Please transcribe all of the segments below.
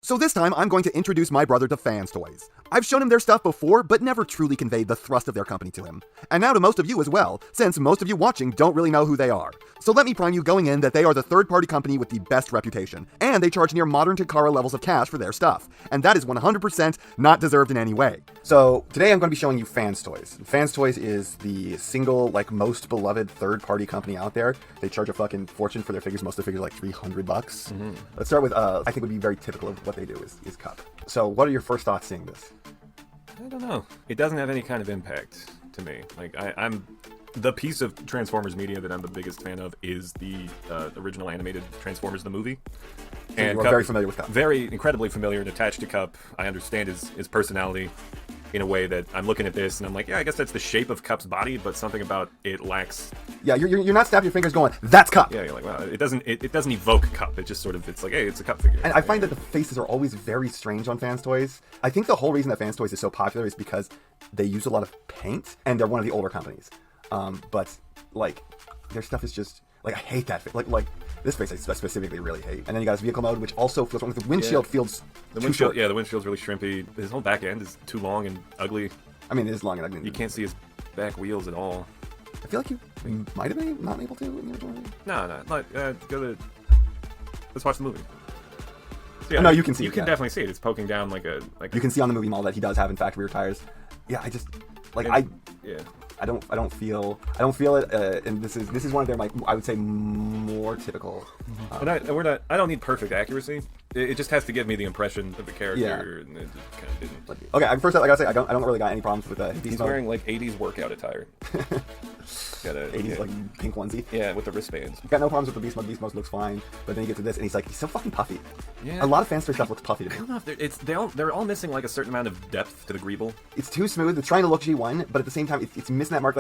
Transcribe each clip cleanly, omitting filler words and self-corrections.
So this time, I'm going to introduce my brother to Fanstoys. I've shown him their stuff before, but never truly conveyed the thrust of their company to him. And now to most of you as well, since most of you watching don't really know who they are. So let me prime you going in that they are the third-party company with the best reputation, and they charge near modern Takara levels of cash for their stuff. And that is 100% not deserved in any way. So today I'm going to be showing you Fanstoys. Fanstoys is the single, most beloved third-party company out there. They charge a fucking fortune for their figures. Most of the figures are like $300. Mm-hmm. Let's start with, I think would be very typical of what they do is cup. So what are your first thoughts seeing this? I don't know. It doesn't have any kind of impact to me. I'm the piece of Transformers media that I'm the biggest fan of is the original animated Transformers the movie. So and you are very familiar with Cup. Very incredibly familiar and attached to Cup. I understand his personality in a way that I'm looking at this and I'm like, yeah, I guess that's the shape of Cup's body, but something about it lacks. Yeah, you're not snapping your fingers going, that's Cup. Yeah, you're like, well, it doesn't evoke Cup. It just sort of, it's like, hey, it's a Cup figure. And I find that the faces are always very strange on Fanstoys. I think the whole reason that Fanstoys is so popular is because they use a lot of paint and they're one of the older companies. But their stuff is just I hate that. This face I specifically really hate. And then you got his vehicle mode, which also feels wrong. The windshield feels the windshield. Yeah, the windshield's really shrimpy. His whole back end is too long and ugly. I mean, it is long and ugly. You can't see his back wheels at all. I feel like you might have been not able to in the original movie. No. Let's watch the movie. So, yeah, no, you can see. You can definitely see it. It's poking down like a. You can see on the movie model that he does have in fact rear tires. Yeah, I just I don't feel it, and this is one of their I would say more typical. I don't need perfect accuracy. It just has to give me the impression of the character. Yeah. And it just kind of didn't. Okay, first I gotta say I don't really got any problems with He's wearing 80s workout attire. Got a 80s pink onesie. Yeah, with the wristbands. Got no problems with the beast mode. Beast mode looks fine, but then you get to this and he's so fucking puffy. Yeah. A lot of Fanstoy stuff looks puffy to me. I don't know if they're all missing a certain amount of depth to the greeble. It's too smooth. It's trying to look G1, but at the same time it's missing that mark.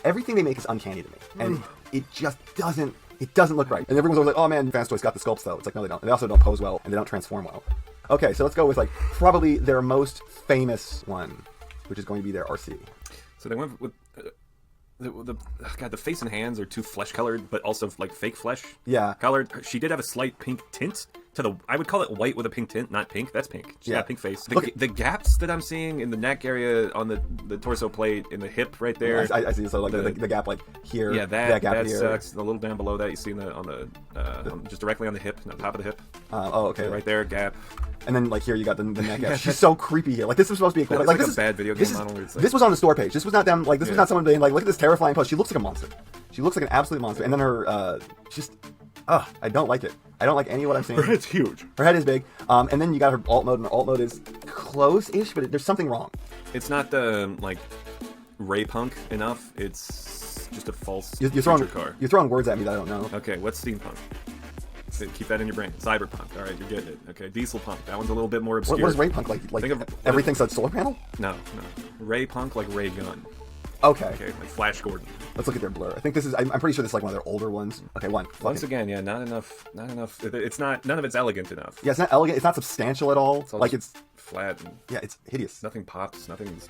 Everything they make is uncanny to me, and it just doesn't. It doesn't look right. And everyone's always like, oh man, Fanstoys got the sculpts though. It's like, no, they don't. They also don't pose well, and they don't transform well. Okay, so let's go with probably their most famous one, which is going to be their Arcee. So they went with the face and hands are too flesh colored, but also fake flesh. Yeah. Colored. She did have a slight pink tint to the. I would call it white with a pink tint, not pink. That's pink. She got a pink face. The gaps that I'm seeing in the neck area, on the torso plate, in the hip right there. I see. So the gap here. Yeah, that gap here. Sucks. A little down below that, you see just directly on the hip, on top of the hip. Oh, okay. Right there, gap. And then here you got the neck gap. She's so creepy here. This was supposed to be a cool. This is a bad video game model. This was on the store page. This was not them. This was not someone being look at this terrifying pose. She looks like a monster. She looks like an absolute monster. And then her I don't like it. I don't like any of what I'm seeing. Her head's huge. Her head is big. And then you got her alt mode, and her alt mode is close-ish, but there's something wrong. It's not the Ray Punk enough. It's just a false you're throwing words at me that I don't know. Okay, what's steampunk? Keep that in your brain. Cyberpunk. All right, you're getting it. Okay, diesel punk. That one's a little bit more obscure. What is Ray Punk like? Everything's a solar panel? No. Ray Punk like Ray Gun. Okay, like Flash Gordon. Let's look at their blur. I think this is. I'm pretty sure this is one of their older ones. Okay, Once again, yeah, not enough. It's not. None of it's elegant enough. Yeah, it's not elegant. It's not substantial at all. It's flat. And yeah, it's hideous. Nothing pops. Nothing's.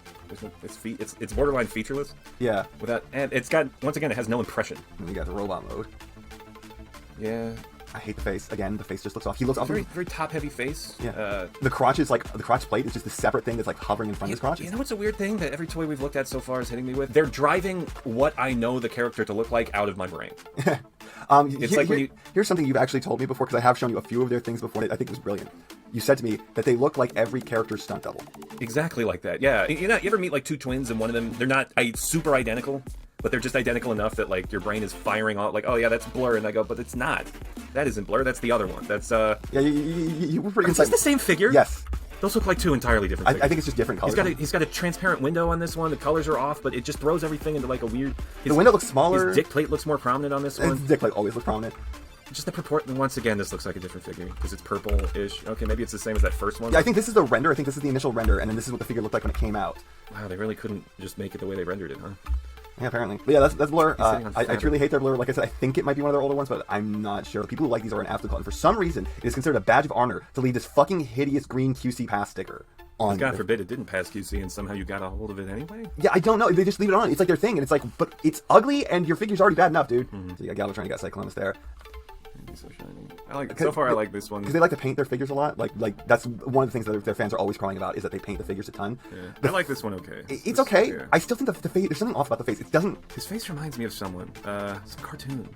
It's borderline featureless. Yeah. And it's got, once again, it has no impression. And you got the robot mode. Yeah. I hate the face. Again, the face just looks off. He looks off. Very, very top-heavy face. Yeah. The crotch is the crotch plate is just a separate thing that's hovering in front of his crotch. You know what's a weird thing that every toy we've looked at so far is hitting me with? They're driving what I know the character to look like out of my brain. Here's something you've actually told me before, because I have shown you a few of their things before. I think it was brilliant. You said to me that they look like every character's stunt double. Exactly like that. Yeah. You ever meet two twins and one of them, they're not super identical, but they're just identical enough that your brain is firing all oh yeah, that's Blur, and I go, but it's not. That isn't Blur. That's the other one. That's Yeah, you were pretty. Is this the same figure? Yes. Those look like two entirely different figures. I think it's just different colors. He's got a transparent window on this one. The colors are off, but it just throws everything into a weird. The window looks smaller. His dick plate looks more prominent on this one. His dick plate always looks prominent. Just the proportion. Once again, this looks like a different figure because it's purple-ish. Okay, maybe it's the same as that first one. Yeah, I think this is the render. I think this is the initial render, and then this is what the figure looked like when it came out. Wow, they really couldn't just make it the way they rendered it, huh? Yeah, apparently. But yeah, that's Blur. I truly hate their Blur. Like I said, I think it might be one of their older ones, but I'm not sure. People who like these are an absolute cult. And for some reason, it is considered a badge of honor to leave this fucking hideous green QC pass sticker on. God forbid it didn't pass QC and somehow you got a hold of it anyway? Yeah, I don't know. They just leave it on. It's like their thing, and it's but it's ugly, and your figure's already bad enough, dude. Mm-hmm. So you got Galvatron, you got Cyclonus there. It's so shiny. So far I like this one. Because they like to paint their figures a lot. Like that's one of the things that their fans are always crying about is that they paint the figures a ton. Yeah. I like this one okay. It's okay. Yeah. I still think the face, there's something off about the face. It doesn't... His face reminds me of someone. Some cartoon.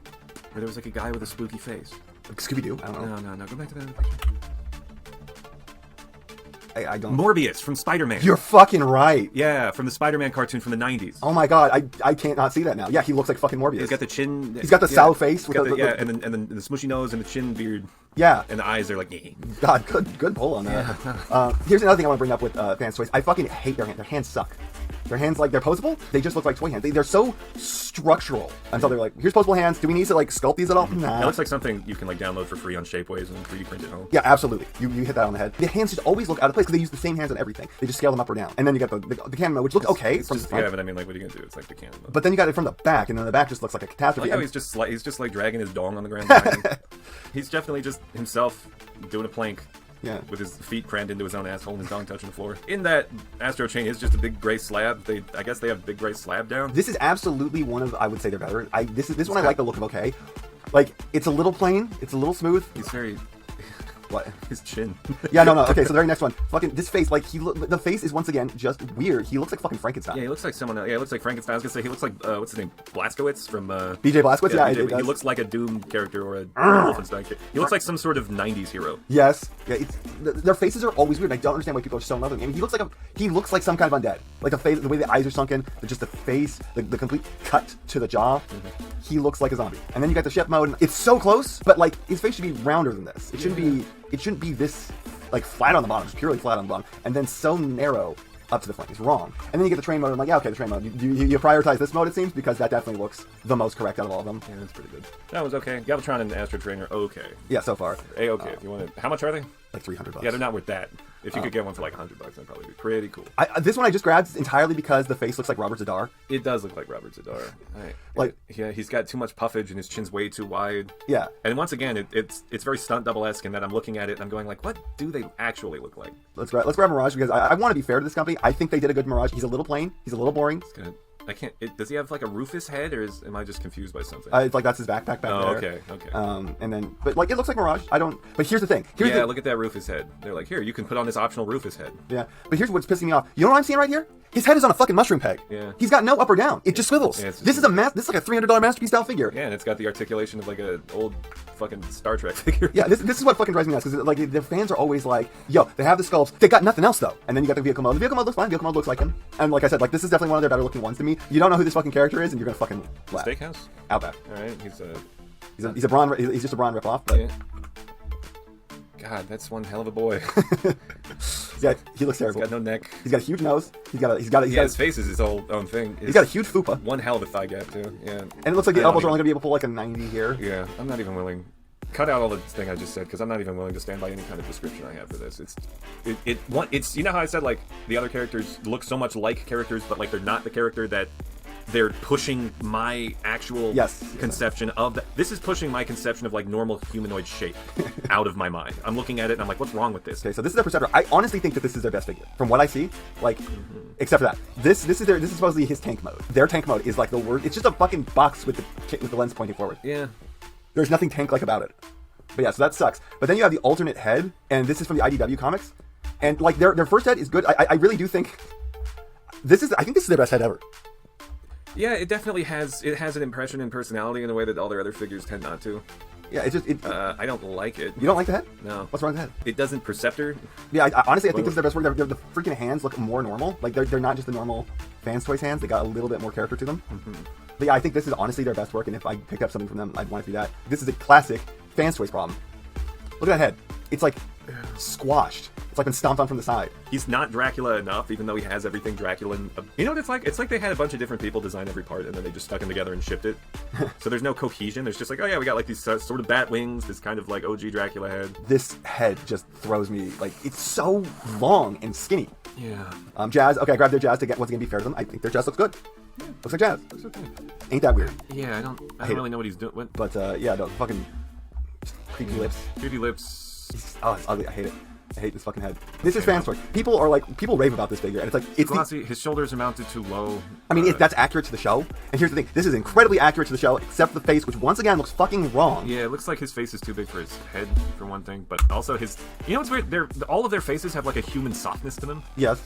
Where there was like a guy with a spooky face. Like Scooby-Doo? I don't know. No. Go back to that picture. I don't... Morbius from Spider-Man. You're fucking right. Yeah, from the Spider-Man cartoon from the 90s. Oh my god, I can't not see that now. Yeah, he looks like fucking Morbius. He's got the chin... He's got the sour face. With and then the smushy nose and the chin beard. Yeah. And the eyes are like... God, good pull on that. Yeah. Here's another thing I want to bring up with Fanstoys. I fucking hate their hands. Their hands suck. Their hands, like, they're posable. They just look like toy hands. They're so structural until they're like, here's posable hands. Do we need to, like, sculpt these at all? Nah. It looks like something you can, like, download for free on Shapeways and 3D print at home. Yeah, absolutely. You hit that on the head. The hands just always look out of place because they use the same hands on everything. They just scale them up or down. And then you got the camera, which looks okay from the front. Yeah, but I mean, like, what are you gonna do? It's like the camera. But then you got it from the back, and then the back just looks like a catastrophe. He's just like dragging his dong on the ground. He's definitely just himself doing a plank. Yeah. With his feet crammed into his own asshole and his dong touching the floor. In that Astrotrain is just a big gray slab. I guess they have big gray slab down. This is absolutely one of, I would say they're better. This one I like the look of okay. Like, it's a little plain, it's a little smooth. He's very... What? His chin. Yeah, no. Okay, so the very next one. Fucking, this face, like, the face is once again just weird. He looks like fucking Frankenstein. Yeah, he looks like someone else. Yeah, he looks like Frankenstein. I was gonna say, he looks like, what's his name? Blazkowicz from, BJ Blazkowicz? Yeah, he looks like a Doom character or a Wolfenstein character. He looks like some sort of 90s hero. Yes. Yeah, their faces are always weird. I don't understand why people are so in love with him. I mean, he looks like some kind of undead. Like, the way the eyes are sunken, just the face, the complete cut to the jaw. Mm-hmm. He looks like a zombie. And then you got the chef mode. It's so close, but, like, his face should be rounder than this. It shouldn't be this, like, flat on the bottom, just purely flat on the bottom, and then so narrow up to the front. It's wrong. And then you get the train mode, and I'm like, yeah, okay, the train mode. You prioritize this mode, it seems, because that definitely looks the most correct out of all of them. Yeah, that's pretty good. That was okay. Galvatron and Astrotrain are okay. Yeah, so far. Okay, if you want to... How much are they? Like $300. Yeah, they're not worth that. If you could get one for like $100, that'd probably be pretty cool. This one I just grabbed entirely because the face looks like Robert Zadar. It does look like Robert Zadar. Yeah, he's got too much puffage and his chin's way too wide. Yeah. And once again, it's very stunt double-esque in that I'm looking at it and I'm going like, what do they actually look like? Let's grab Mirage because I want to be fair to this company. I think they did a good Mirage. He's a little plain. He's a little boring. It's good. I can't. Does he have like a Rufus head, or am I just confused by something? It's like that's his backpack back there. Okay. And then, but like it looks like Mirage. I don't. But here's the thing. Look at that Rufus head. They're like, here, you can put on this optional Rufus head. Yeah, but here's what's pissing me off. You know what I'm seeing right here? His head is on a fucking mushroom peg. Yeah. He's got no up or down. It just swivels. Yeah, this is like a $300 masterpiece style figure. Yeah, and it's got the articulation of like a old fucking Star Trek figure. Yeah, this is what fucking drives me nuts because like the fans are always like, yo, they have the sculpts, they got nothing else though. And then you got the vehicle mode. The vehicle mode looks fine. The vehicle mode looks like him. And like I said, like this is definitely one of their better looking ones to me. You don't know who this fucking character is, and you're gonna fucking laugh. Steakhouse. Outback. All right, he's a Braun. He's just a Braun ripoff. But... Yeah. God, that's one hell of a boy. Yeah, he looks terrible. He's got no neck. He's got a huge nose. His face is his whole own thing. He's got a huge fupa. One hell of a thigh gap too. Yeah. And it looks like the elbows are only gonna be able to pull like a 90 here. Yeah, I'm not even willing. Cut out all the thing I just said because I'm not even willing to stand by any kind of description I have for this. It's you know how I said like the other characters look so much like characters, but like they're not the character that they're pushing my actual conception of that. This is pushing my conception of like normal humanoid shape out of my mind. I'm looking at it and I'm like, what's wrong with this? Okay, so this is their Perceptor. I honestly think that this is their best figure from what I see. Like, except for that, this is supposedly his tank mode. Their tank mode is like the worst. It's just a fucking box with the lens pointing forward. Yeah. There's nothing tank-like about it. But yeah, so that sucks. But then you have the alternate head, and this is from the IDW comics, and like their first head is good. I really do think I think this is their best head ever. Yeah, it definitely has. It has an impression and personality in a way that all their other figures tend not to. Yeah, it's just. I don't like it. You don't like the head? No. What's wrong with the head? It doesn't Perceptor. Yeah, honestly, I think this is their best work. The freaking hands look more normal. Like they're not just the normal Fanstoys hands. They got a little bit more character to them. Mm-hmm. But yeah, I think this is honestly their best work. And if I picked up something from them, I'd want to do that. This is a classic Fanstoys problem. Look at that head. It's like squashed. It's like been stomped on from the side. He's not Dracula enough, even though he has everything Dracula. You know what it's like? It's like they had a bunch of different people design every part, and then they just stuck them together and shipped it. So there's no cohesion. There's just like, oh yeah, we got like these sort of bat wings, this kind of like OG Dracula head. This head just throws me, like, it's so long and skinny. Yeah. Jazz. Okay, I grabbed their Jazz to get once again be fair to them. I think their Jazz looks good. Yeah. Looks like Jazz. Looks okay. Ain't that weird? Yeah, I don't really know what he's doing. But yeah, no, fucking creepy lips. Creepy lips. Oh, it's ugly. I hate it. I hate this fucking head. This is Fanstoys. People rave about this figure, and it's like, it's glossy. His shoulders are mounted too low. I mean, that's accurate to the show. And here's the thing: this is incredibly accurate to the show, except for the face, which once again looks fucking wrong. Yeah, it looks like his face is too big for his head, for one thing. But also his, you know what's weird? All of their faces have like a human softness to them. Yes.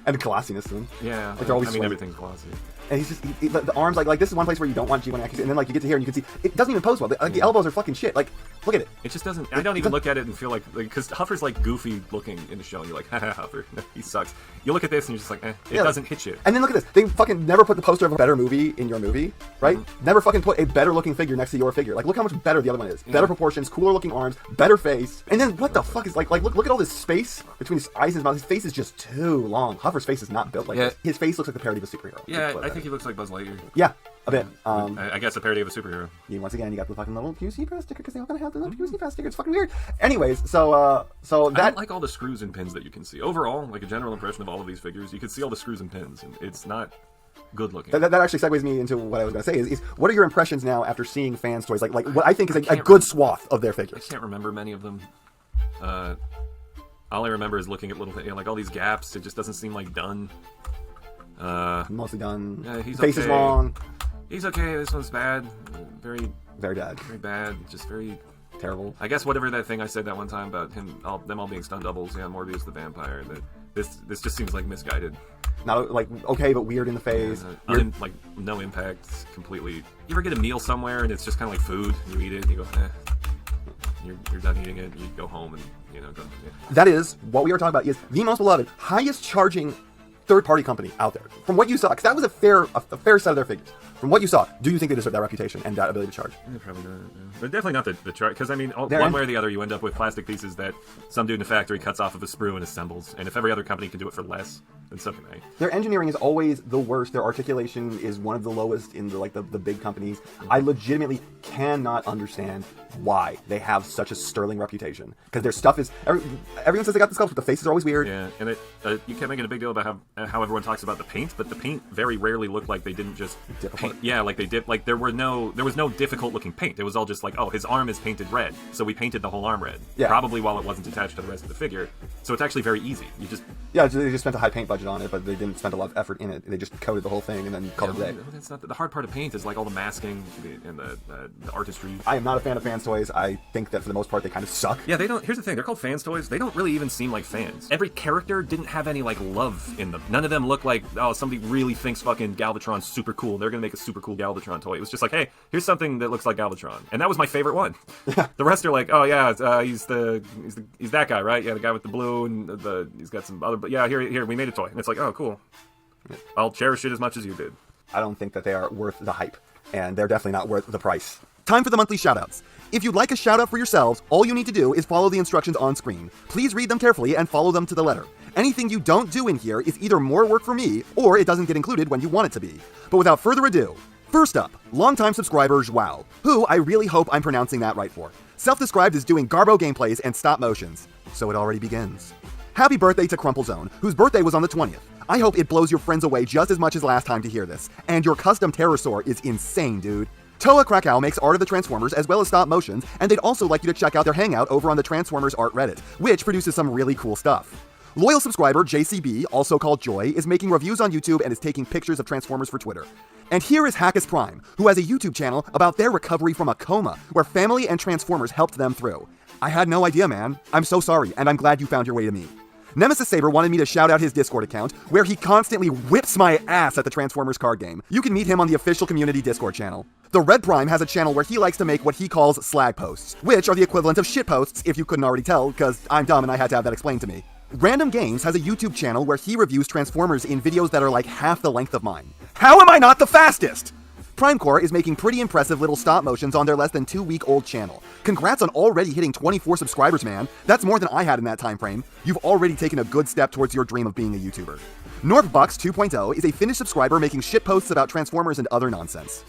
And glossiness to them. Yeah. Like they're always everything's glossy. And he's just the arms like this is one place where you don't want G1 accuracy, and then like you get to here and you can see it doesn't even pose well. The elbows are fucking shit. Like, look at it. It just doesn't. I don't even look at it and feel like because Huffer's like goofy looking in the show, and you're like, haha, Huffer, he sucks. You look at this and you're just like, it doesn't hit you. And then look at this. They fucking never put the poster of a better movie in your movie, right? Mm-hmm. Never fucking put a better looking figure next to your figure. Like, look how much better the other one is. Better proportions, cooler looking arms, better face. And then what the fuck is like look at all this space between his eyes and his mouth. His face is just too long. Huffer's face is not built like this. His face looks like the parody of a superhero. Yeah, I think he looks like Buzz Lightyear. Yeah, a bit. I guess a parody of a superhero. Once again, you got the fucking little QC press sticker because they all gonna have the little QC press sticker. It's fucking weird. Anyways, so that I don't like all the screws and pins that you can see. Overall, like a general impression of all of these figures, you can see all the screws and pins, and it's not good looking. That actually segues me into what I was gonna say. Is what are your impressions now after seeing Fanstoys? Like what I think is a good swath of their figures. I can't remember many of them. All I remember is looking at little things, like all these gaps. It just doesn't seem like done. Mostly done. He's face okay. is wrong. He's okay. This one's bad. Very bad. Very bad. Just very terrible. I guess whatever that thing I said that one time about them all being stunt doubles. Yeah, Morbius the vampire. This just seems like misguided. Not like okay, but weird in the face. Like no impact. Completely. You ever get a meal somewhere and it's just kind of like food? You eat it. And you go. You're done eating it. You go home and go. Yeah. That is what we are talking about. Is the most beloved, highest charging third-party company out there. From what you saw, because that was a fair set of their figures. From what you saw, do you think they deserve that reputation and that ability to charge? Yeah, probably not. Yeah. But definitely not the charge, because I mean, one way or the other, you end up with plastic pieces that some dude in a factory cuts off of a sprue and assembles. And if every other company can do it for less, then so can they. Their engineering is always the worst. Their articulation is one of the lowest in the big companies. Mm-hmm. I legitimately cannot understand why they have such a sterling reputation. Because their stuff is everyone says they got the sculpts, but the faces are always weird. Yeah, and you kept making a big deal about how everyone talks about the paint, but the paint very rarely looked like they didn't just paint. Yeah, like they did. Like there was no difficult looking paint. It was all just like, oh, his arm is painted red, so we painted the whole arm red. Yeah. Probably while it wasn't attached to the rest of the figure. So it's actually very easy. They just spent a high paint budget on it, but they didn't spend a lot of effort in it. They just coated the whole thing and then called it a day. That's not the hard part of paint is like all the masking and the artistry. I am not a fan of Fanstoys. I think that for the most part they kind of suck. Yeah, they don't. Here's the thing: they're called Fanstoys. They don't really even seem like fans. Every character didn't have any like love in them. None of them look like somebody really thinks fucking Galvatron's super cool. They're gonna make a super cool Galvatron toy. It was just like, hey, here's something that looks like Galvatron, and that was my favorite one. The rest are like, oh yeah, he's that guy, right? Yeah, the guy with the blue and he's got some other. But yeah, here we made a toy, and it's like, oh cool. I'll cherish it as much as you did. I don't think that they are worth the hype, and they're definitely not worth the price. Time for the monthly shoutouts. If you'd like a shoutout for yourselves, all you need to do is follow the instructions on screen. Please read them carefully and follow them to the letter. Anything you don't do in here is either more work for me, or it doesn't get included when you want it to be. But without further ado, first up, longtime subscriber Joao, who I really hope I'm pronouncing that right for. Self-described as doing Garbo gameplays and stop motions. So it already begins. Happy birthday to Crumplezone, whose birthday was on the 20th. I hope it blows your friends away just as much as last time to hear this. And your custom pterosaur is insane, dude. Toa Cracau makes art of the Transformers as well as stop motions, and they'd also like you to check out their hangout over on the Transformers art Reddit, which produces some really cool stuff. Loyal subscriber JCB, also called Joy, is making reviews on YouTube and is taking pictures of Transformers for Twitter. And here is HaCKuS PriMe, who has a YouTube channel about their recovery from a coma, where family and Transformers helped them through. I had no idea, man. I'm so sorry, and I'm glad you found your way to me. Nemesis Saber wanted me to shout out his Discord account, where he constantly whips my ass at the Transformers card game. You can meet him on the official community Discord channel. The Red Prime has a channel where he likes to make what he calls slag posts, which are the equivalent of shit posts if you couldn't already tell, because I'm dumb and I had to have that explained to me. Random Games has a YouTube channel where he reviews Transformers in videos that are like half the length of mine. How am I not the fastest? Primecore is making pretty impressive little stop motions on their less than 2-week-old channel. Congrats on already hitting 24 subscribers, man. That's more than I had in that time frame. You've already taken a good step towards your dream of being a YouTuber. Northbucks 2.0 is a Finnish subscriber making shit posts about Transformers and other nonsense.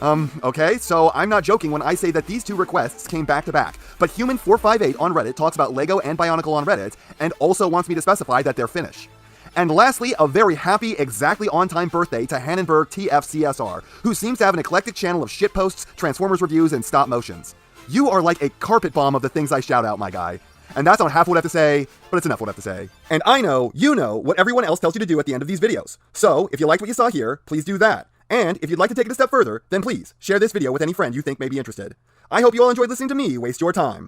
Okay, so I'm not joking when I say that these two requests came back to back, but Human458 on Reddit talks about Lego and Bionicle on Reddit, and also wants me to specify that they're Finnish. And lastly, a very happy, exactly on-time birthday to Hanneberg TFCSR, who seems to have an eclectic channel of shitposts, Transformers reviews, and stop motions. You are like a carpet bomb of the things I shout out, my guy. And that's not half what I have to say, but it's enough what I have to say. And I know you know what everyone else tells you to do at the end of these videos. So, if you liked what you saw here, please do that. And if you'd like to take it a step further, then please share this video with any friend you think may be interested. I hope you all enjoyed listening to me waste your time.